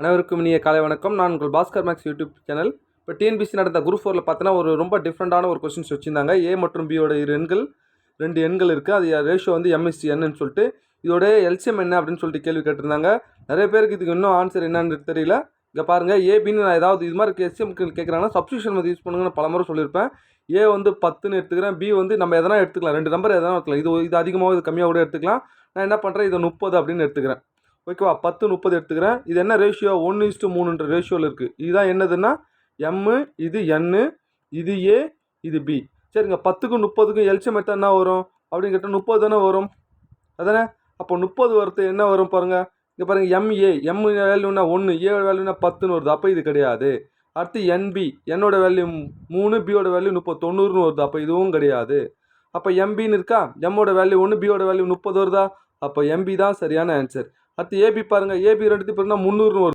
அனைவருக்கும் இனிய காலை வணக்கம். நான் உங்கள் பாஸ்கர் மேக்ஸ் யூடியூப் சேனல். இப்போ டிஎன்பிசி நடந்த குரூப் 4ல் பார்த்தோன்னா ஒரு ரொம்ப டிஃப்ரெண்ட்டான ஒரு கொஸ்டின்ஸ் வச்சுருந்தாங்க. ஏ மற்றும் பியோட ரெண்டு எண்கள் இருக்குது. அது ரேஷியோ வந்து எம்எஸ்டிஎன்னு சொல்லிட்டு இதோட எல்சிஎம் என்ன அப்படின்னு சொல்லிட்டு கேள்வி கேட்டிருந்தாங்க. நிறைய பேருக்கு இதுக்கு இன்னும் ஆன்சர் என்னன்னு தெரியல. இங்கே பாருங்கள், ஏபின்னு நான் ஏதாவது இது மாதிரி எஸ்சிஎம் கேட்குறாங்கன்னா சப்ஸ்டியூஷன் வந்து யூஸ் பண்ணுங்கன்னு பல முறை சொல்லியிருப்பேன். ஏ வந்து 10ன்னு எடுத்துக்கிறேன், பி வந்து நம்ம எதனா எடுத்துக்கலாம், 2 நம்பர் எதனா எடுத்துக்கலாம். இது அதிகமாக இது கம்மியாக கூட எடுத்துக்கலாம். நான் என்ன பண்ணுறேன், இதை 30 அப்படின்னு எடுத்துக்கிறேன். ஓகேவா, 10 30 எடுத்துக்கிறேன். இது என்ன ரேஷியோ, 1:3ன்ற ரேஷியோவில் இருக்குது. இதுதான் என்னதுன்னா எம்மு, இது என்னு, இது ஏ, இது பி. சரிங்க, 10க்கும் 30க்கும் எல்சிஎம் எடுத்தால் என்ன வரும் அப்படின்னு கேட்டால் 30 தானே வரும், அதானே? அப்போ 30 வரது என்ன வரும் பாருங்கள். இங்கே பாருங்கள், எம் வேல்யூனா 1, ஏ வேல்யூனா 10ன்னு வருது. அப்போ இது கிடையாது. அடுத்து என்பி, என்னோட வேல்யூ 3, பியோட வேல்யூ 30, 90ன்னு வருது. அப்போ இதுவும் கிடையாது. அப்போ எம்பின்னு இருக்கா, எம்மோட வேல்யூ 1, பியோட வேல்யூ 30 வருதா. அப்போ எம்பி தான் சரியான ஆன்சர். அடுத்து ஏபி பாருங்கள், ஏபி ரெண்டுத்தையும் பாருங்கன்னா 300ன்னு வருது.